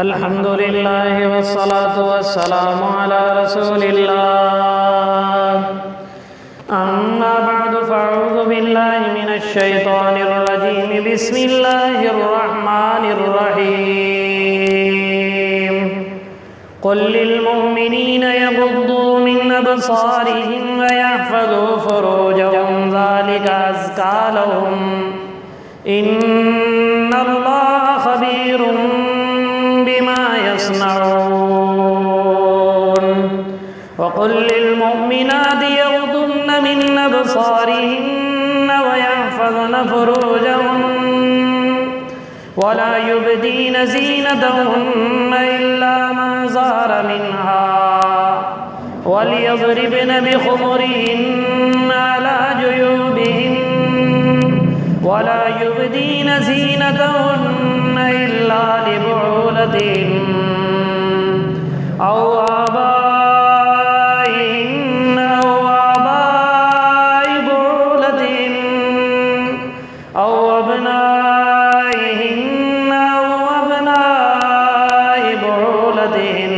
الحمد لله والصلاة والسلام على رسول الله. أما بعد فأعوذ بالله من الشيطان الرجيم. بسم الله الرحمن الرحيم. قل للمؤمنين يغضوا من أبصارهم ويحفظوا فروجهم ذلك أزكى لهم إن الله خبير بما يصنعون. وقل للمؤمنات يغضن من أبصارهن ويحفظن فروجهن ولا يبدين زينتهن إلا ما ظهر منها وليضربن بخمرهن على جيوبهن ولا يبدين زينتهن إلا لبعولتهن أو آبائهن أو آباء بعولتهن أو أبنائهن أو أبناء بعولتهن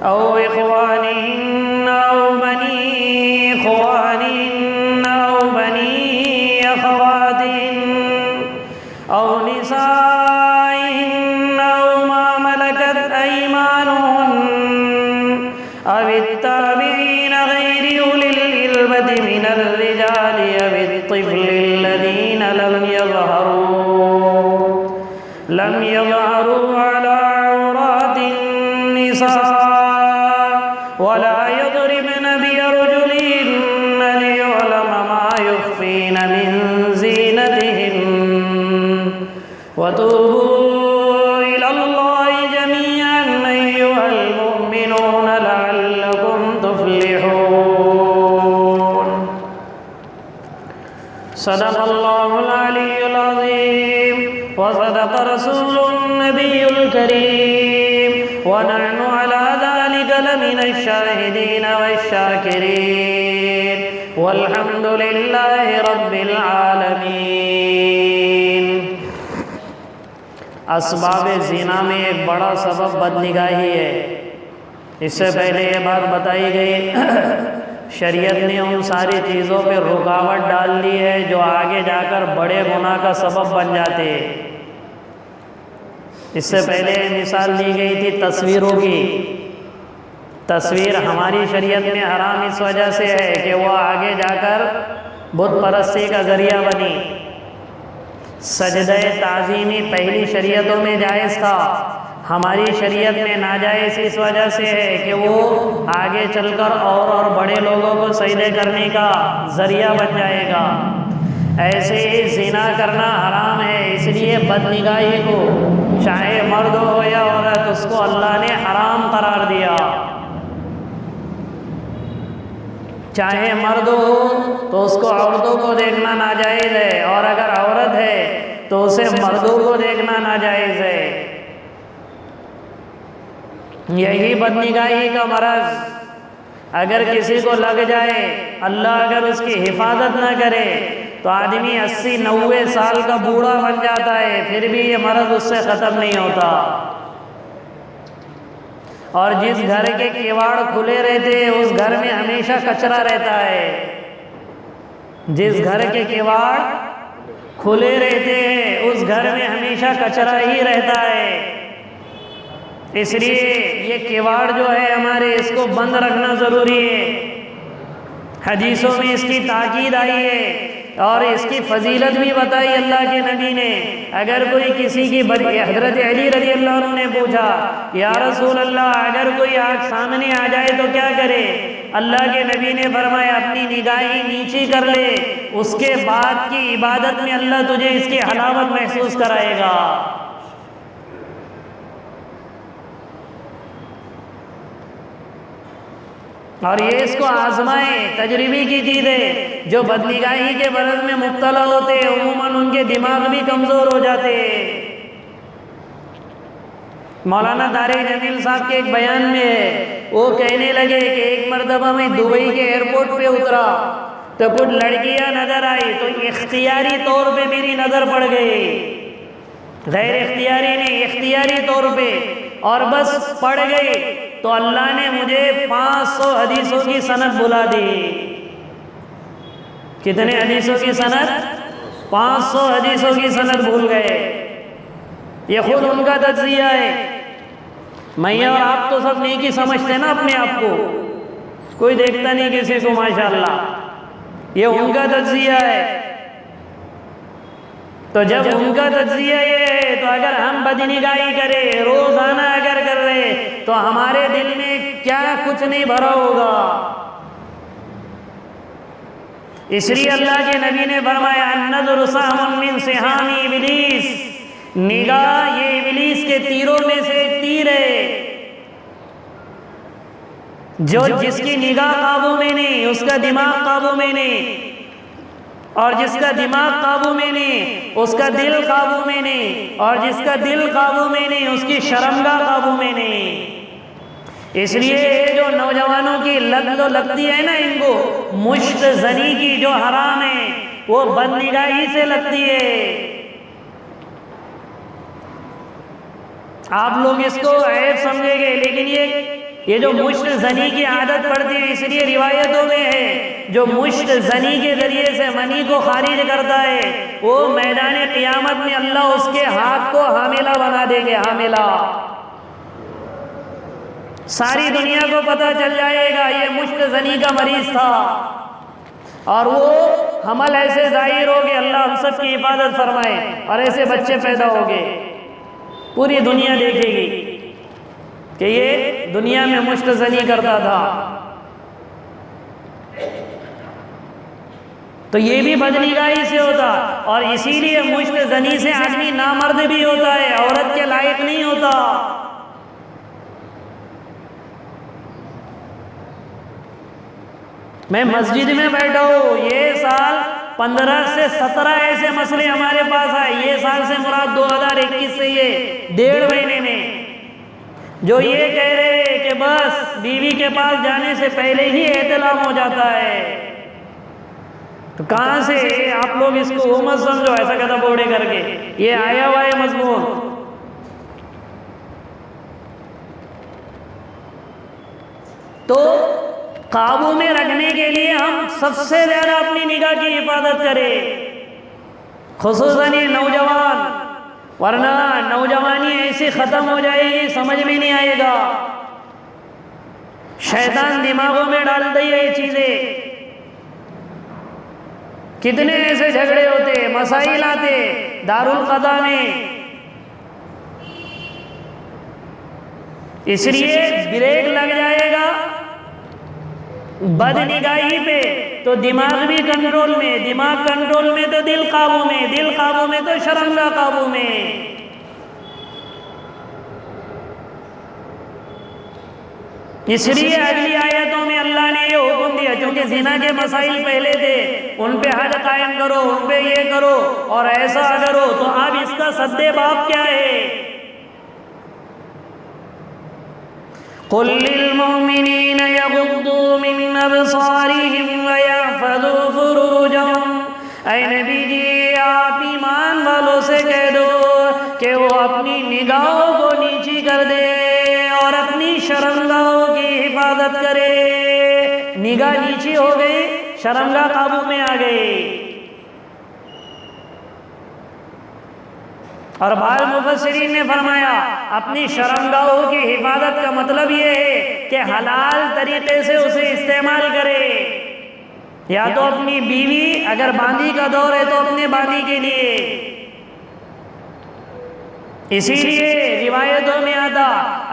أو إخوانهن أو بني إخوانهن أو بني أخواتهن أو نسائهن أو ما ملكت أيمانهن أو التابعين غير أولي الإربة من الرجال أو الطفل الذين لم يظهروا على عورات النساء ولا يضربن بأرجلهن ليعلم ما يخفين من زينتهن. وتوبوا إلى الله جميعا أيها المؤمنون لعلكم تفلحون. صدق الله العلي العظيم وصدق رسول النبي الكريم ونحن على ذلك لمن الشاهدين والشاكرين والحمد لله رب العالمین. اسباب زنا میں ایک بڑا سبب بدنگاہی ہے. اس سے پہلے یہ بات بتائی گئی شریعت نے ان ساری چیزوں پہ رکاوٹ ڈال دی ہے جو آگے جا کر بڑے گناہ کا سبب بن جاتے. اس سے پہلے مثال دی گئی تھی تصویروں کی. تصویر ہماری شریعت میں حرام اس وجہ سے ہے کہ وہ آگے جا کر بت پرستی کا ذریعہ بنی. سجدہ تعظیمی پہلی شریعتوں میں جائز تھا، ہماری شریعت میں ناجائز اس وجہ سے ہے کہ وہ آگے چل کر اور بڑے لوگوں کو سجدے کرنے کا ذریعہ بن جائے گا. ایسے ہی زنا کرنا حرام ہے، اس لیے بدنگاہی کو چاہے مرد ہو یا عورت اس کو اللہ نے حرام قرار دیا. چاہے مرد ہو تو اس کو عورتوں کو دیکھنا ناجائز ہے، اور اگر عورت ہے تو اسے مردوں کو دیکھنا ناجائز ہے. یہی بدنگاہی کا مرض اگر کسی کو لگ جائے، اللہ اگر اس کی حفاظت نہ کرے تو آدمی 80-90 سال کا بوڑھا بن جاتا ہے، پھر بھی یہ مرض اس سے ختم نہیں ہوتا. اور جس گھر کے کیواڑ کھلے رہتے ہیں اس گھر میں ہمیشہ کچرا رہتا ہے. جس گھر کے کیواڑ کھلے رہتے ہیں اس گھر میں ہمیشہ کچرا ہی رہتا ہے. اس لیے یہ کیواڑ جو ہے ہمارے، اس کو بند رکھنا ضروری ہے. حدیثوں میں اس کی تاکید آئی ہے اور اس کی فضیلت بھی بتائی اللہ کے نبی نے. اگر کوئی کسی کی حضرت علی رضی اللہ عنہ نے پوچھا یا رسول اللہ اگر کوئی آنکھ سامنے آ جائے تو کیا کرے؟ اللہ کے نبی نے فرمایا اپنی نگاہیں نیچی کر لے، اس کے بعد کی عبادت میں اللہ تجھے اس کی حلاوت محسوس کرائے گا. اور یہ اس کو آزمائیں، تجربی کی چیز ہے. جو بدنگاہی کے مرض میں مبتلا ہوتے ہیں عموماً ان کے دماغ بھی کمزور ہو جاتے ہیں. مولانا طارق جمیل صاحب کے ایک بیان میں ہے، وہ کہنے لگے کہ ایک مرتبہ میں دبئی کے ایئرپورٹ پہ اترا تو کچھ لڑکیاں نظر آئی تو اختیاری طور پہ میری نظر پڑ گئی. غیر اختیاری نہیں، اختیاری طور پہ، اور بس پڑھ گئے تو اللہ نے مجھے 500 حدیثوں کی سند بلا دی۔ کتنے حدیثوں کی سند؟ 500 حدیثوں کی سند بھول گئے۔ یہ خود ان کا تجزیہ ہے۔ میں اور آپ تو سب نیکی سمجھتے نا اپنے آپ کو، کوئی دیکھتا نہیں کسی کو ماشاءاللہ، یہ ان کا تجزیہ ہے۔ تو جب ان کا تجزیہ یہ ہے تو اگر ہم بدنگاہی کریں روزانہ اگر کر رہے تو ہمارے دل میں کیا کچھ نہیں بھرا ہوگا۔ اس لیے اللہ کے نبی نے فرمایا النظر سہم من سہام ابلیس، نگاہ یہ ابلیس کے تیروں میں سے ایک تیر ہے۔ جو جس کی نگاہ قابو میں نہیں اس کا دماغ قابو میں نہیں، اور جس کا دماغ قابو میں نہیں اس کا دل قابو میں نہیں، اور جس کا دل قابو میں نہیں اس کی شرمگاہ قابو میں نہیں۔ اس لیے جو نوجوانوں کی لت تو لگتی ہے نا ان کو مشت زنی کی جو حرام ہے وہ بد نگاہی سے لگتی ہے۔ آپ لوگ اس کو عیب سمجھیں گے، لیکن یہ جو مشت زنی کی عادت پڑتی ہے، اس لیے روایتوں میں ہے جو مشت زنی کے ذریعے سے منی کو خارج کرتا ہے وہ میدان قیامت میں اللہ اس کے ہاتھ کو حاملہ بنا دیں گے، حاملہ۔ ساری دنیا کو پتہ چل جائے گا یہ مشت زنی کا مریض تھا، اور وہ حمل ایسے ظاہر ہو گئے، اللہ ہم سب کی حفاظت فرمائے، اور ایسے بچے پیدا ہو گئے۔ پوری دنیا دیکھے گی کہ یہ دنیا میں مشت زنی کرتا تھا۔ تو یہ بھی بدنگاہی سے ہوتا، اور اسی لیے مشت زنی سے آدمی نامرد بھی ہوتا ہے، عورت کے لائق نہیں ہوتا۔ میں مسجد میں بیٹھا ہوں، یہ سال 15 سے 17 ایسے مسئلے ہمارے پاس آئے، یہ سال سے مراد 2021 سے، یہ 1.5 مہینے میں، جو یہ کہہ رہے ہیں کہ بس بیوی کے پاس جانے سے پہلے ہی احتلام ہو جاتا ہے۔ تو کہاں سے آپ لوگ اس کو مت سمجھو ایسا کہتا بوڑھے کر کے، یہ آیا ہوا ہے مضمون۔ تو قابو میں رکھنے کے لیے ہم سب سے زیادہ اپنی نگاہ کی حفاظت کریں، خصوصاً یہ نوجوان، ورنہ نوجوانی ایسی ختم ہو جائے گی سمجھ میں نہیں آئے گا۔ شیطان دماغوں میں ڈالتا ہی یہ چیزیں۔ کتنے ایسے جھگڑے ہوتے، مسائل آتے دارالقضا میں، اس لیے بریک لگ جائے گا بد نگاہی پہ تو دماغ بھی کنٹرول میں، دماغ کنٹرول میں تو دل قابو میں، دل قابو میں تو شرمگاہ قابو میں۔ اس لیے اگلی آیتوں میں اللہ نے یہ حکم دیا، چونکہ زنا کے مسائل پہلے تھے، ان پہ حد قائم کرو، ان پہ یہ کرو اور ایسا اگر ہو، تو اب اس کا سد باب کیا ہے؟ قل للمؤمنین یغضوا من ابصارہم ویحفظوا فروجہم، اے نبی جی آپ ایمان والوں سے کہہ دو کہ وہ اپنی نگاہوں کو نیچی کر دے اور اپنی شرمگاہوں کی حفاظت کرے۔ نگاہ نیچی ہو گئی، شرمگاہ قابو میں آ گئی۔ اور بعض مفسرین نے فرمایا اپنی شرمگاہوں کی حفاظت کا مطلب یہ ہے کہ حلال طریقے سے اسے استعمال کرے، یا تو اپنی بیوی، اگر باندی کا دور ہے تو اپنے باندی کے لیے۔ اسی لیے روایتوں میں آتا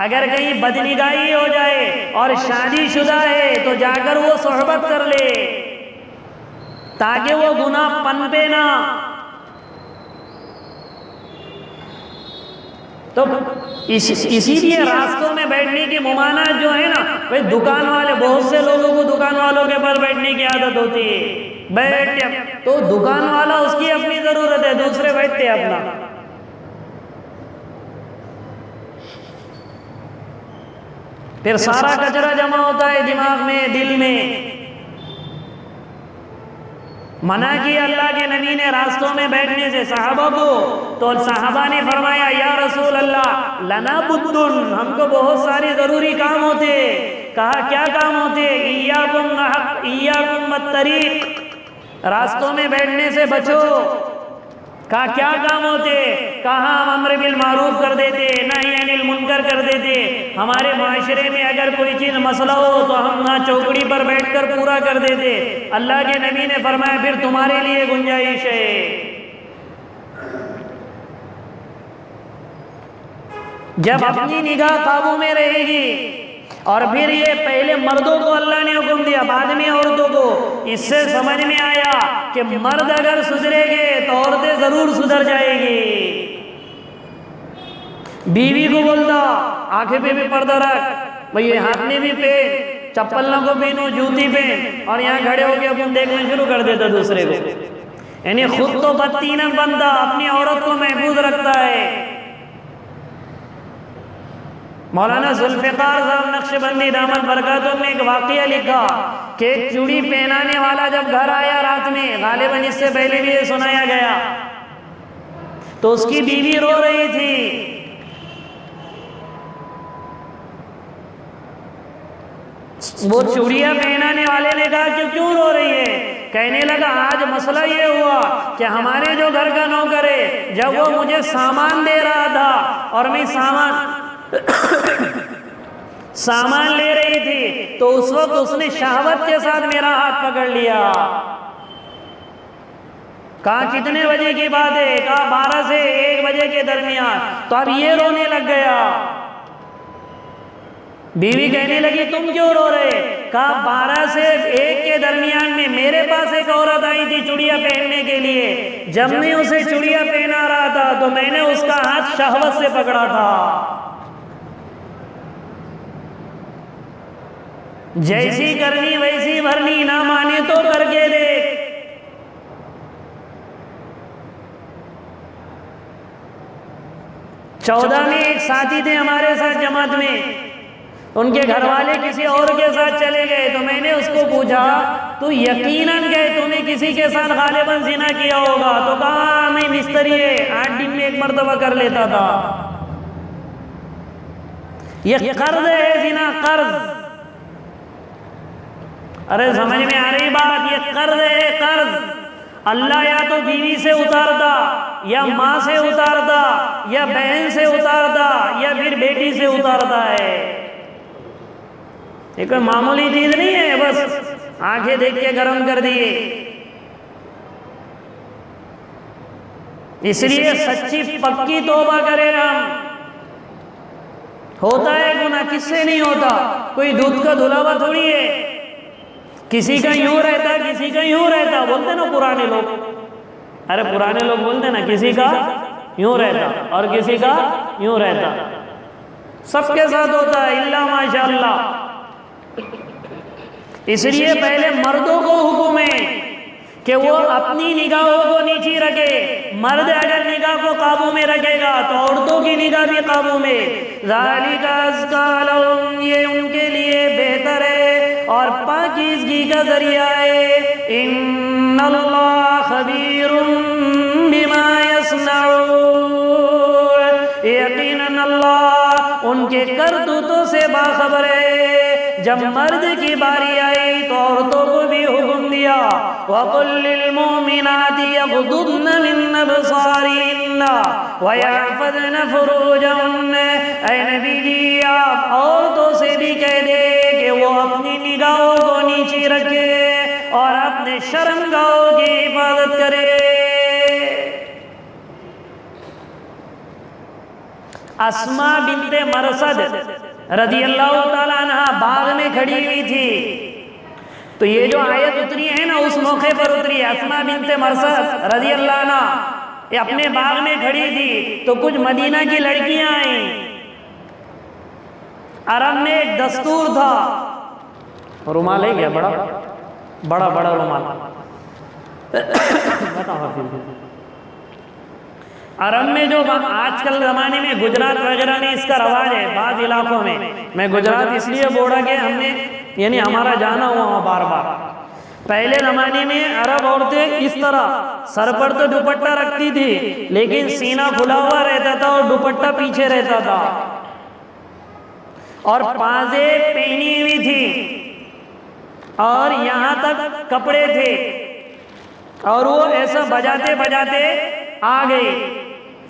اگر کہیں بدنگاہی ہو جائے اور شادی شدہ ہے تو جا کر وہ صحبت کر لے تاکہ وہ گناہ پنپے نہ۔ تو اسی لیے راستوں میں بیٹھنے کی ممانعت جو ہے نا، بھائی دکان والے، بہت سے لوگوں کو دکان والوں کے پاس بیٹھنے کی عادت ہوتی ہے، بیٹھتے تو دکان والا اس کی اپنی ضرورت ہے، دوسرے بیٹھتے اپنا۔ پھر سارا کچرا جمع ہوتا ہے دماغ میں، دل میں۔ منع کیا اللہ کے نبی نے راستوں میں بیٹھنے سے صحابہ کو، تو صحابہ نے فرمایا یا رسول اللہ لنا بدن، ہم کو بہت سارے ضروری کام ہوتے. کہا کیا کام ہوتے؟ ایاکم الطریق، راستوں میں بیٹھنے سے بچو. کہا کیا کام ہوتے؟ کہا ہم امر بالمعروف کر دیتے، نہی عن المنکر کر دیتے. ہمارے معاشرے میں اگر کوئی چیز مسئلہ ہو تو ہم وہاں چوکڑی پر بیٹھ کر پورا کر دیتے. اللہ کے نبی نے فرمایا پھر تمہارے لیے گنجائش ہے. جب اپنی نگاہ قابو میں رہے گی، اور پھر یہ پہلے مردوں کو اللہ نے حکم دیا، بعد میں عورتوں کو. اس سے سمجھ میں آیا کہ مرد اگر سدھرے گے تو عورتیں ضرور سدھر جائے گی. بیوی کو بولتا آنکھیں پہ بھی پردہ رکھ، بھئی ہاتھ میں بھی پہن، چپل نہ کو پہنو، جوتی پہن، اور یہاں کھڑے ہو کے اپن دیکھنا شروع کر دیتا دوسرے کو. یعنی خود تو بدتینک بندہ اپنی عورت کو محفوظ رکھتا ہے. مولانا ذوالفقار صاحب نقشبندی دامت برکاتہم نے ایک واقعہ لکھا کہ ایک چوڑی پہنانے والا جب گھر آیا رات میں، غالباً اس سے پہلے بھی یہ سنایا گیا، تو اس کی بیوی رو رہی تھی. وہ چوڑیاں پہنانے والے نے کہا کہ کیوں رو رہی ہے؟ کہنے لگا آج مسئلہ یہ ہوا کہ ہمارے جو گھر کا نوکر ہے، جب وہ مجھے سامان دے رہا تھا اور میں سامان لے رہی تھی، تو اس وقت اس نے شہوت کے ساتھ میرا ہاتھ پکڑ لیا. کہا کتنے بجے کی بات ہے؟ کہا 12 سے 1 بجے کے درمیان. تو اب یہ رونے لگ گیا. بیوی کہنے لگی تم کیوں رو رہے؟ کہا 12 سے 1 کے درمیان میں میرے پاس ایک عورت آئی تھی چوڑیاں پہننے کے لیے. جب میں اسے چوڑیاں پہنا رہا تھا تو میں نے اس کا ہاتھ شہوت سے پکڑا تھا. جیسی کرنی ویسی بھرنی، نہ مانے تو کر کے دیکھ. چودہ میں ایک ساتھی تھے ہمارے ساتھ جماعت میں، ان کے گھر والے کسی اور کے ساتھ چلے گئے. تو میں نے اس کو پوچھا تو یقیناً کہ تو نے کسی کے ساتھ غالباً زنا کیا ہوگا. تو کہا میں مستری ہے، 8 دن میں 1 مرتبہ کر لیتا تھا. یہ قرض ہے زنا، قرض. ارے سمجھ میں آ رہی بات؟ یہ قرض ہے، قرض. اللہ یا تو بیوی سے اتارتا، یا ماں سے اتارتا، یا بہن سے اتارتا، یا پھر بیٹی سے اتارتا ہے. یہ کوئی معمولی چیز نہیں ہے بس آنکھیں دیکھ کے گرم کر دیے. اس لیے سچی پکی توبہ کرے ہم. ہوتا ہے گناہ، کس سے نہیں ہوتا؟ کوئی دودھ کا دھلاوا تھوڑی ہے. کسی کا یوں رہتا، کسی کا یوں رہتا. بولتے نا پرانے لوگ، ارے پرانے لوگ بولتے نا کسی کا یوں رہتا اور کسی کا یوں رہتا. سب کے ساتھ ہوتا ہے الا ماشاء اللہ. اس لیے پہلے مردوں کو حکم ہے کہ وہ اپنی نگاہوں کو نیچی رکھے. مرد اگر نگاہ کو قابو میں رکھے گا تو عورتوں کی نگاہ بھی قابو میں. ذالک ازکی لہم، یہ ان کے لیے بہتر ہے اور پاکیزگی کا ذریعہ ہے. ان اللہ خبیر بما یصنعون، یقیناً اللہ ان کے کرتوتوں سے باخبر ہے. جب مرد کی باری آئی تو عورتوں کو بھی حکم دیا وَقُلْ لِلْمُؤْمِنَاتِ يَغْضُضْنَ مِنْ أَبْصَارِهِنَّ وَيَحْفَظْنَ فُرُوجَهُنَّ. اے نبی جی آپ عورتوں سے بھی کہہ دے کہ وہ اپنی نگاہوں کو نیچی رکھے اور اپنے شرمگاہوں کی حفاظت کرے. اسماء بنت مرصد رضی اللہ تعالیٰ عنہ باغ میں کھڑی ہوئی تھی. تو یہ جو آیت اتری ہے نا اس موقع پر اتری ہے. اسماء بنت مرصد رضی اللہ عنہ یہ اپنے باغ میں کھڑی تھی تو کچھ مدینہ کی لڑکیاں آئیں. عرب میں ایک دستور تھا، رومال ہے کیا بڑا بڑا رومال عرب میں جو آج کل زمانے میں گجرات وغیرہ میں اس کا رواج ہے بعض علاقوں میں. میں گجرات اس لیے بولا کہ ہم نے یعنی ہمارا جانا ہوا بار بار. پہلے زمانے میں عرب عورتیں اس طرح سر پر تو دوپٹہ رکھتی تھی، لیکن سینہ کھلا ہوا رہتا تھا اور دوپٹہ پیچھے رہتا تھا، اور پازے پہنی ہوئی تھی، اور یہاں تک کپڑے تھے، اور وہ ایسا بجاتے بجاتے آ گئے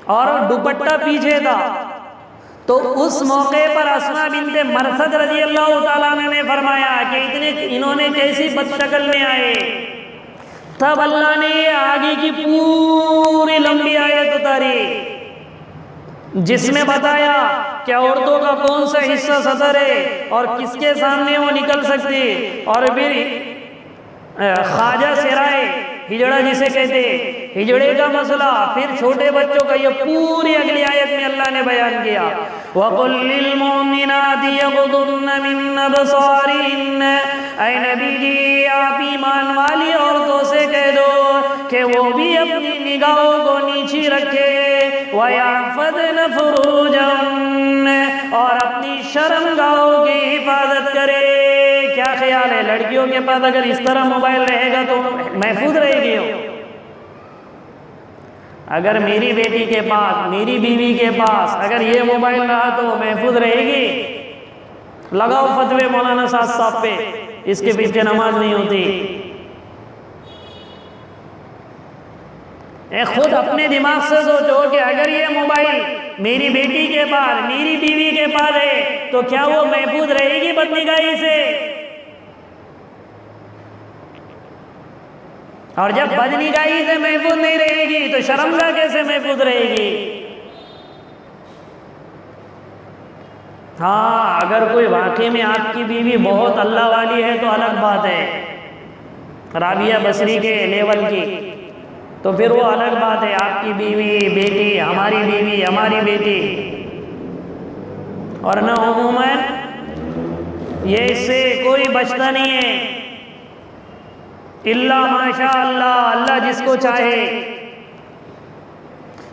اور دوپٹہ پیچھے تھا۔ تو اس موقع پر اسماء بنت مرثد رضی اللہ تعالیٰ عنہ نے فرمایا کہ انہوں نے کیسی بد شکل میں آئے۔ تب اللہ نے آگے کی پوری لمبی آیت اتاری جس میں بتایا کہ عورتوں کا کون سا حصہ صدر ہے اور کس کے سامنے وہ نکل سکتی، اور پھر خواجہ سرائے ہجڑا جسے کہتے، ہجڑے کا مسئلہ، پھر چھوٹے بچوں کا، یہ پوری اگلی آیت میں اللہ نے بیان کیا۔ وَقُلْ لِلْمُؤْمِنَاتِ يَغْضُضْنَ مِنْ أَبْصَارِهِنَّ، اے نبی جی آپ ایمان والی عورتوں سے کہہ دو کہ وہ بھی اپنی نگاہوں کو نیچی رکھے، وَيَحْفَظْنَ فُرُوجَهُنَّ، اور اپنی شرمگاہوں کی حفاظت کرے۔ کیا خیال ہے لڑکیوں کے پاس اگر اس طرح موبائل رہے گا تو محفوظ رہے گی؟ اگر میری بیٹی کے پاس، میری بیوی کے پاس اگر یہ موبائل رہا تو محفوظ رہے گی؟ لگاؤ فتوے مولانا صاحب پہ، اس کے پیچھے نماز نہیں ہوتی۔ خود اپنے دماغ سے سوچو کہ اگر یہ موبائل میری بیٹی کے پاس، میری بیوی کے پاس ہے تو کیا وہ محفوظ رہے گی بدنگاہی سے؟ اور جب بدنگاہی سے محفوظ نہیں رہے گی تو شرمگاہ کیسے محفوظ رہے گی؟ ہاں اگر کوئی واقعی میں آپ کی بیوی بہت اللہ والی ہے تو الگ بات ہے، رابعہ بصری کے لیول کی، تو پھر وہ الگ بات ہے، آپ کی بیوی، بیٹی، ہماری بیوی، ہماری بیٹی، اور نہ عموماً یہ اس سے کوئی بچتا نہیں ہے اللہ ماشاء اللہ، اللہ جس کو چاہے۔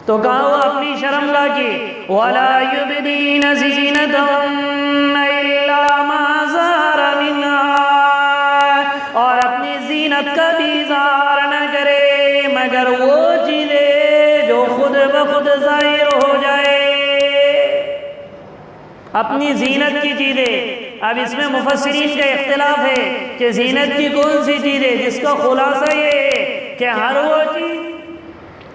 تو کہا وہ اپنی شرمگاہ کی وَلَا يُبْدِينَ زِينَتَهُنَّ إِلَّا مَا ظَهَرَ مِنْهَا، اور اپنی زینت کا بھی اظہار نہ کرے مگر وہ چیزیں جو خود بخود ظاہر ہو جائے، اپنی زینت کی چیزیں۔ اب اس میں مفسرین کا اختلاف ہے کہ زینت کی کون سی چیز ہے، جس کا خلاصہ یہ ہے کہ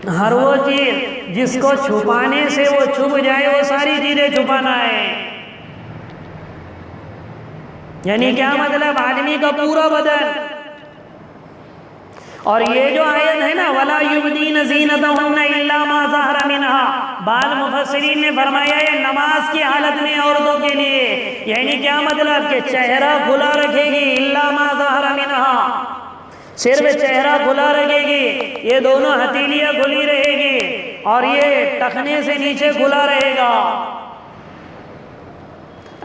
ہر وہ چیز جس کو چھپانے سے وہ چھپ جائے، وہ ساری چیزیں چھپانا ہے۔ یعنی کیا مطلب؟ آدمی کا پورا بدن۔ اور یہ جو آیت ہے نا وَلَا يُبْدِينَ زِينَتَهُنَّ إِلَّا مَا ظَهَرَ مِنْهَا، بعض مفسرین نے فرمایا یہ نماز کی حالت میں عورتوں کے لیے، یعنی کیا مطلب کہ چہرہ کھلا رکھے گی، إِلَّا مَا ظَهَرَ مِنْهَا، صرف چہرہ کھلا رکھے گی، یہ دونوں ہتھیلیاں کھلی رہے گی اور یہ ٹخنے سے نیچے کھلا رہے گا۔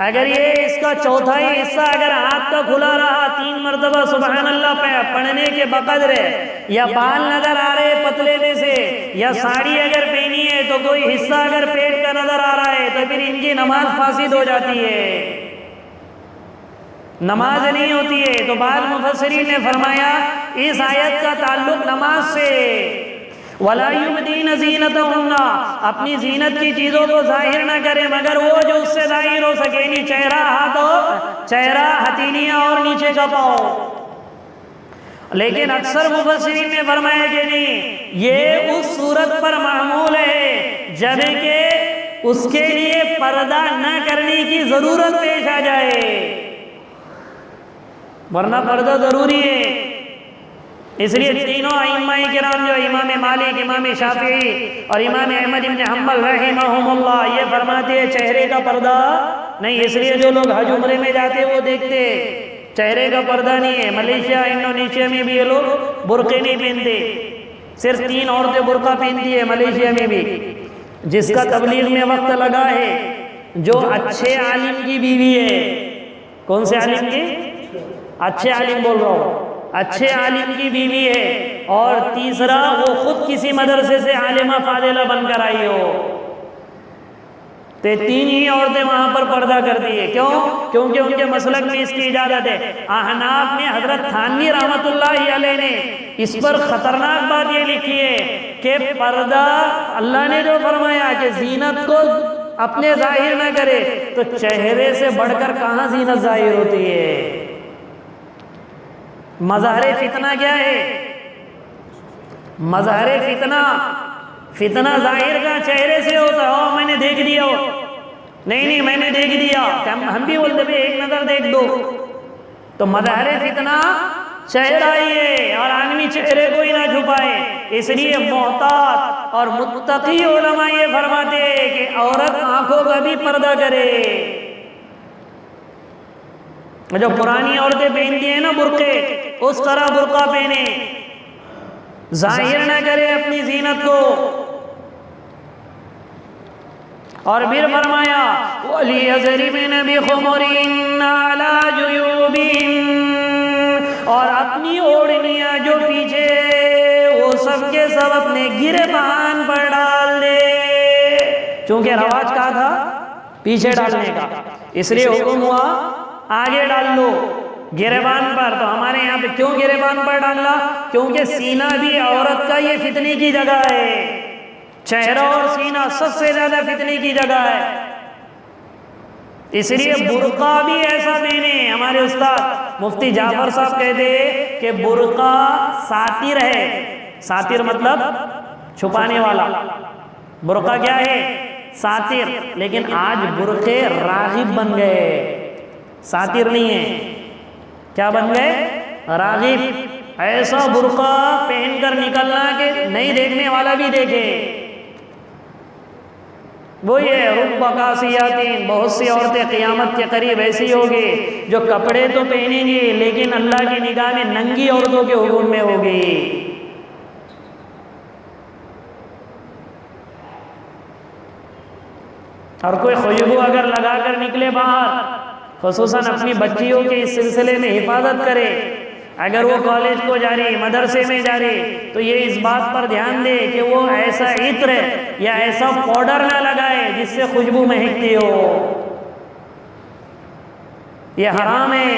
اگر یہ اس کا چوتھائی حصہ اگر ہاتھ کا کھلا رہا 3 مرتبہ سبحان اللہ پڑھنے کے بقدر ہے، یا بال نظر آ رہے پتلے میں سے، یا ساڑی اگر پہنی ہے تو کوئی حصہ اگر پیٹ کا نظر آ رہا ہے تو پھر ان کی نماز فاسد ہو جاتی ہے، نماز نہیں ہوتی ہے۔ تو بعض مفسرین نے فرمایا اس آیت کا تعلق نماز سے، وَلَا يُبْدِينَ زِينَتَهُنَّ، اپنی زینت کی چیزوں کو ظاہر نہ کرے مگر وہ جو اس سے ظاہر ہو سکے، نہیں چہرہ، ہاتھ، چہرہ، ہتھیلیاں اور نیچے کا پاؤں۔ لیکن اکثر مفسرین نے فرمایا کہ نہیں، یہ اس صورت پر معمول ہے جب کہ اس کے لیے پردہ نہ کرنے کی ضرورت پیش آ جائے، ورنہ پردہ ضروری ہے۔ اس لیے تینوں ائمہ کرام جو امام مالک، امام شافعی اور امام احمد بن حنبل رحمہم اللہ، یہ فرماتے ہیں چہرے کا پردہ نہیں۔ اس لیے جو لوگ حج عمرے میں جاتے وہ دیکھتے چہرے کا پردہ نہیں ہے۔ ملیشیا، انڈونیشیا میں بھی یہ لوگ برقعے نہیں پہنتے، صرف 3 عورتیں برقع پہنتی ہے ملیشیا میں بھی۔ جس کا تبلیغ میں وقت لگا ہے، جو اچھے عالم کی بیوی ہے، کون سے عالم کی؟ اچھے عالم بول رہا ہوں، اچھے عالم کی بیوی ہے، اور تیسرا وہ خود کسی مدرسے سے عالمہ فاضلہ بن کر آئی ہو، تو 3 ہی عورتیں وہاں پر پردہ کرتی ہے. کیوں؟ کیونکہ ان کے مسلک میں اس کی اجازت ہے. احناف میں حضرت تھانوی رحمۃ اللہ علیہ نے اس پر خطرناک بات یہ لکھی ہے کہ پردہ اللہ نے جو فرمایا کہ زینت کو اپنے ظاہر نہ کرے، تو چہرے سے بڑھ کر کہاں زینت ظاہر ہوتی ہے؟ مظہر فتنہ کیا ہے؟ مظہر فتنہ ظاہر کا چہرے سے ہوتا ہو. میں نے دیکھ دیا ہو، نہیں میں نے دیکھ دیا، ہم بھی بولتے بھی ایک نظر دیکھ دو. تو مظہر فتنہ چہرہ ہی ہے، اور آدمی چہرے کو ہی نہ چھپائے. اس لیے محتاط اور متقی علماء یہ فرماتے ہیں کہ عورت آنکھوں کا بھی پردہ کرے. جو پرانی عورتیں پہنتی ہیں نا برقعے، اس طرح برقع پہنے، ظاہر نہ کرے اپنی زینت کو. اور پھر فرمایا وَلْيَضْرِبْنَ بِخُمُرِهِنَّ عَلَى جُيُوبِهِنَّ، اور اپنی اوڑھنیاں جو پیچھے وہ سب کے سب اپنے گریبان پر ڈال دے. چونکہ رواج کہا تھا پیچھے ڈالنے کا، اس لیے حکم ہوا آگے ڈال لو گریبان پر. تو ہمارے یہاں پہ کیوں گریبان پر ڈالنا؟ کیونکہ سینہ بھی عورت کا یہ فتنے کی جگہ ہے. چہرہ اور سینہ سب سے زیادہ فتنے کی جگہ ہے. اس لیے برقع بھی ایسا پہنے. ہمارے استاد مفتی جعفر صاحب کہتے ہیں کہ برقع ساتر ہے. ساتر مطلب چھپانے والا. برقع کیا ہے؟ ساتر. لیکن آج برقعے راغب بن گئے، ساتر نہیں ہے. کیا بن گئے؟ راغب. ایسا برقع پہن کر نکلنا کہ نہیں دیکھنے والا بھی دیکھے. وہ یہ رب قاسیاتین، بہت سی عورتیں قیامت کے قریب ایسی ہوگی جو کپڑے تو پہنیں گی لیکن اللہ کی نگاہ میں ننگی عورتوں کے حکم میں ہوگی. اور کوئی خوشبو اگر لگا کر نکلے باہر، خصوصاً اپنی بچیوں کے اس سلسلے میں حفاظت کرے. اگر وہ کالج کو جا رہی، مدرسے میں جا رہی، تو یہ اس بات پر دھیان دے کہ وہ ایسا عطر یا ایسا پاؤڈر نہ لگائے جس سے خوشبو مہکتی ہو. یہ حرام ہے.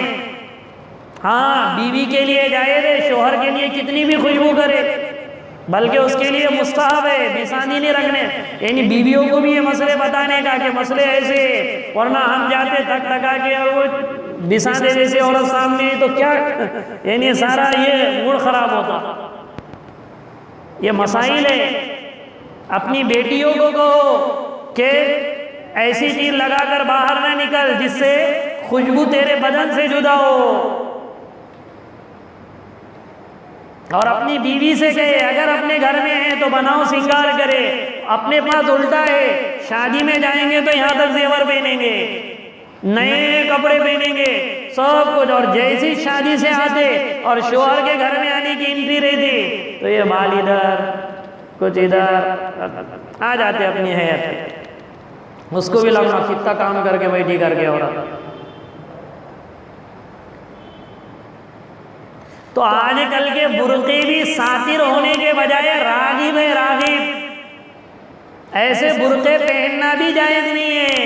ہاں بیوی کے لیے جائز ہے، شوہر کے لیے کتنی بھی خوشبو کرے، بلکہ اس کے لیے مستحب ہے بسانی نہیں رکھنے. یعنی بیویوں کو بھی یہ مسئلے بتانے کا کہ مسئلے ایسے، ورنہ ہم جاتے تھک تھکا کے اور وہ بسانے جیسے عورت سامنے تو کیا، یعنی سارا یہ موڈ خراب ہوتا. یہ مسائل ہے. اپنی بیٹیوں کو کہو کہ ایسی چیز لگا کر باہر نہ نکل جس سے خوشبو تیرے بدن سے جدا ہو. اور اپنی بیوی سے کہے اگر اپنے گھر میں ہیں تو بناؤ سنگار کرے. اپنے پاس الٹا ہے، شادی میں جائیں گے تو یہاں تک زیور پہنیں گے، نئے کپڑے پہنیں گے، سب کچھ. اور جیسی شادی سے آتے اور شوہر کے گھر میں آنے کی انٹری رہتی تو یہ بال ادھر کچھ ادھر آ جاتے اپنی حیات. اس کو بھی لگنا کتنا کام کر کے بیٹھی کر کے عورت. تو آج کل کے برقعے بھی ساتر ہونے کے بجائے راغب ہے، راغب. ایسے برقعے پہننا بھی جائز نہیں ہے.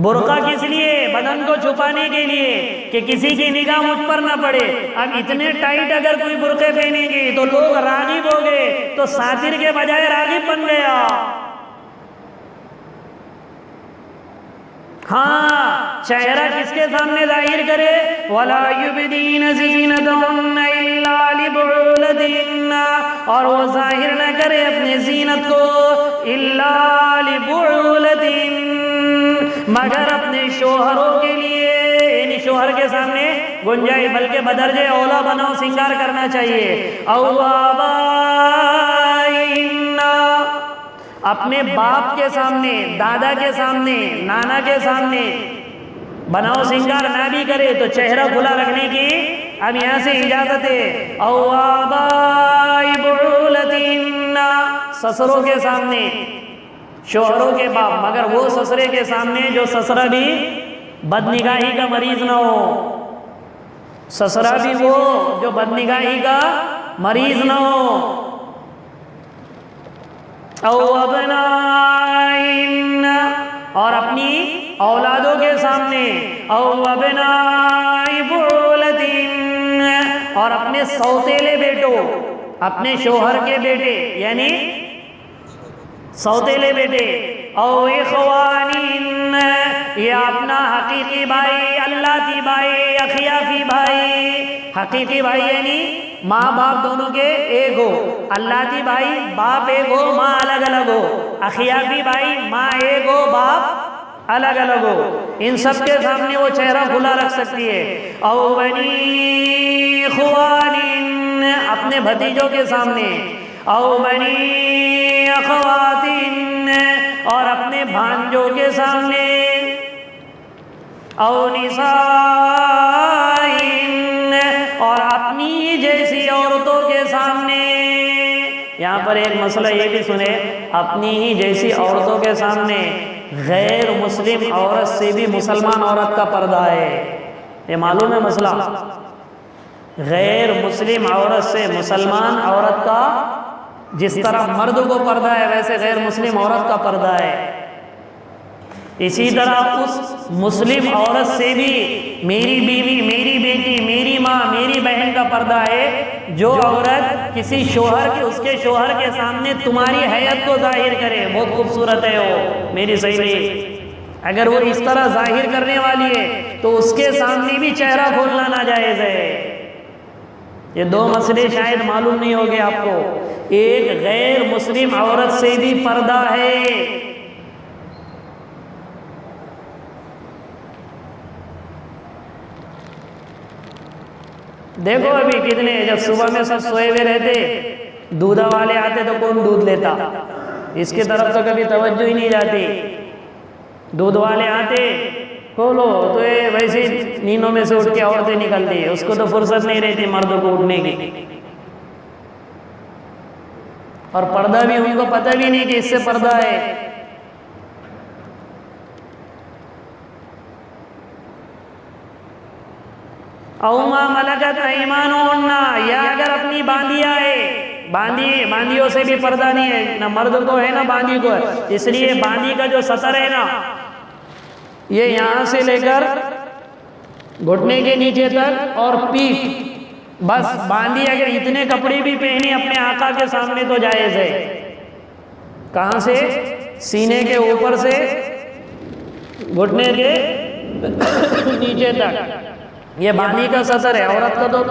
برقع کس لیے؟ بدن کو چھپانے کے لیے کہ کسی کی نگاہ مجھ پر نہ پڑے. اب اتنے ٹائٹ اگر کوئی برقعے پہنیں گی تو لوگ راغب ہو گئے، تو ساتر کے بجائے راغب بن گیا. ہاں چہرہ کس کے سامنے ظاہر کرے؟ وَلَا يُبْدِينَ زِينَتَهُنَّ إِلَّا لِبُعُولَتِهِنَّ، اور وہ ظاہر نہ کرے اپنی زینت کو إِلَّا لِبُعُولَتِهِنَّ، مگر اپنے شوہروں کے لیے. یعنی شوہر کے سامنے گنجائش، بلکہ بدرجہ اولا بناؤ سنگار کرنا چاہیے. أَوْ آبَائِهِنَّ، اپنے باپ کے سامنے، دادا کے سامنے، نانا کے سامنے بناؤ سنگار نہ بھی کرے تو چہرہ کھلا رکھنے کی اب یہاں سے اجازت ہے. او آبائی بعولتہن، سسروں کے سامنے، شوہروں کے باپ، مگر وہ سسرے کے سامنے جو سسرہ بھی بدنگاہی کا مریض نہ ہو. سسرہ بھی وہ جو بدنگاہی کا مریض نہ ہو. او ابنائن، اور اپنی اولادوں کے سامنے، او ابنائی بعولتن، اور اپنے سوتیلے بیٹوں، اپنے شوہر کے بیٹے یعنی سوتیلے بیٹے، او اخوانین، یا اپنا حقیقی بھائی، اللہ کی بھائی، اخیافی بھائی، حقیقی بھائی یعنی ماں باپ دونوں کے ایک ہو، اللہ کی بھائی باپ ایک ہو ماں الگ الگ ہو، اخیافی بھائی ماں ایک ہو باپ الگ الگ ہو، ان سب کے سامنے وہ چہرہ کھلا رکھ سکتی ہے۔ او بنی اخوانین، اپنے بھتیجوں کے سامنے، او بنی اخواتین، اور اپنے بھانجوں کے سامنے، او نسائین، اور اپنی جیسی عورتوں کے سامنے۔ یہاں پر ایک مسئلہ یہ بھی سنے، اپنی ہی جیسی عورتوں کے سامنے غیر مسلم عورت سے بھی مسلمان عورت کا پردہ ہے، یہ معلوم ہے مسئلہ؟ غیر مسلم عورت سے مسلمان عورت کا جس طرح مرد کو پردہ ہے ویسے غیر مسلم عورت کا پردہ ہے، اسی طرح اس مسلم عورت سے بھی میری بیوی، میری بیٹی، میری ماں، میری بہن کا پردہ ہے۔ جو عورت کسی شوہر کے، اس کے شوہر کے سامنے تمہاری حیت کو ظاہر کرے، بہت خوبصورت ہے وہ میری سہیلی، اگر وہ اس طرح ظاہر کرنے والی ہے تو اس کے سامنے بھی چہرہ کھولنا ناجائز ہے۔ یہ دو مسئلے شاید معلوم نہیں ہوگے آپ کو، ایک غیر مسلم عورت سے بھی پردہ ہے۔ دیکھو ابھی کتنے، جب صبح میں سب سوئے ہوئے رہتے، دودھا والے آتے تو کون دودھ لیتا؟ اس کی طرف تو کبھی توجہ ہی نہیں جاتی۔ دودھ والے آتے کھولو تو یہ ویسے نیندوں میں سے اٹھ کے عورتیں نکلتی، اس کو تو فرصت نہیں رہتی مردوں کو اٹھنے کی، اور پردہ بھی ان کو پتہ بھی نہیں کہ اس سے پردہ ہے۔ او ما ملکت ایمانہن، یا اگر اپنی باندیاں ہے، باندیوں سے بھی پردہ نہیں ہے، نہ مرد کو ہے نہ باندی کو ہے، اس لیے باندی کا جو سطر ہے نا، یہ یہاں سے لے کر گھٹنے کے نیچے تک اور پیٹھ، بس باندی اگر اتنے کپڑے بھی پہنی اپنے آقا کے سامنے تو جائز ہے۔ کہاں سے؟ سینے کے اوپر سے گھٹنے کے نیچے تک، یہ باندی کا سطر ہے، عورت کا تو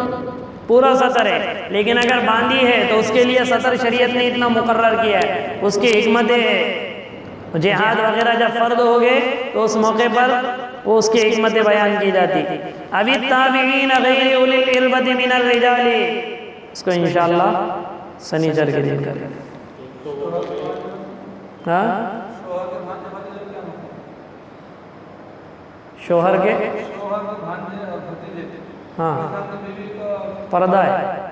پورا سطر ہے، لیکن اگر باندی ہے تو اس کے لیے سطر شریعت نے اتنا مقرر کیا ہے، اس کی حکمتیں ہیں۔ جہاد وغیرہ جب فرض ہو گئے تو اس موقع پر وہ اس کی حکمتیں بیان کی جاتی۔ ابھی التابعین غیر اولی الاربۃ من الرجال، اس کو انشاءاللہ سنیچر کے دن کریں۔ شوہر کے ہاں پردہ ہے،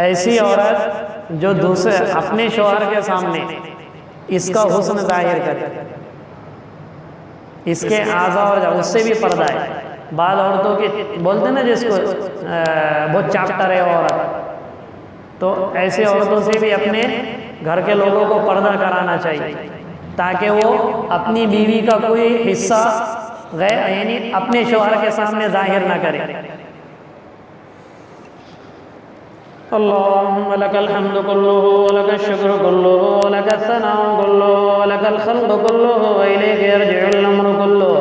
ایسی عورت جو دوسرے اپنے شوہر کے سامنے اس کا حسن ظاہر کرے، اس کے اعضاء اور اس سے بھی پردہ ہے۔ بعض عورتوں کی بولتے نا جس کو بہت چاپٹر ہے عورت، تو ایسے عورتوں سے بھی اپنے گھر کے لوگوں کو پردہ کرانا چاہیے تاکہ وہ اپنی بیوی کا کوئی حصہ یعنی اپنے شوہر کے سامنے ظاہر نہ کرے۔ اللهم لك الحمد كله ولك الشكر كله ولك الثناء كله ولك الخلق كله وإليك يرجع الأمر كله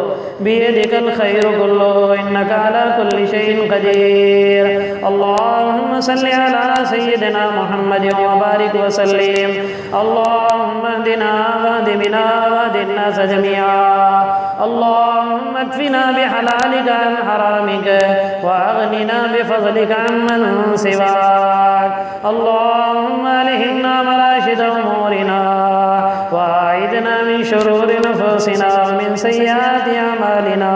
بيدك الخير كله إنك على كل شيء قدير اللهم صل على سيدنا محمد وبارك وسلم اللهم اهدنا واهد بنا واهد الناس جميعا اللهم اكفنا بحلالك عن حرامك وأغننا بفضلك عمن سواك اللهم ألهمنا مراشد أمورنا وأعذنا من شرور نفوسنا ومن سيئات أعمالنا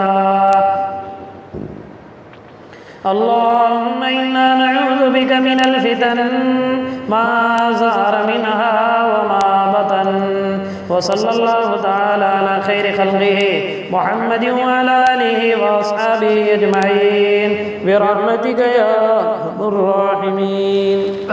اللهم إنا نعوذ بك من الفتن ما ظهر منها وما بطن وصلی اللہ تعالی علی خیر خلقہ محمد وعلی آلہ واصحابہ اجمعین برحمتک یا ارحم الراحمین.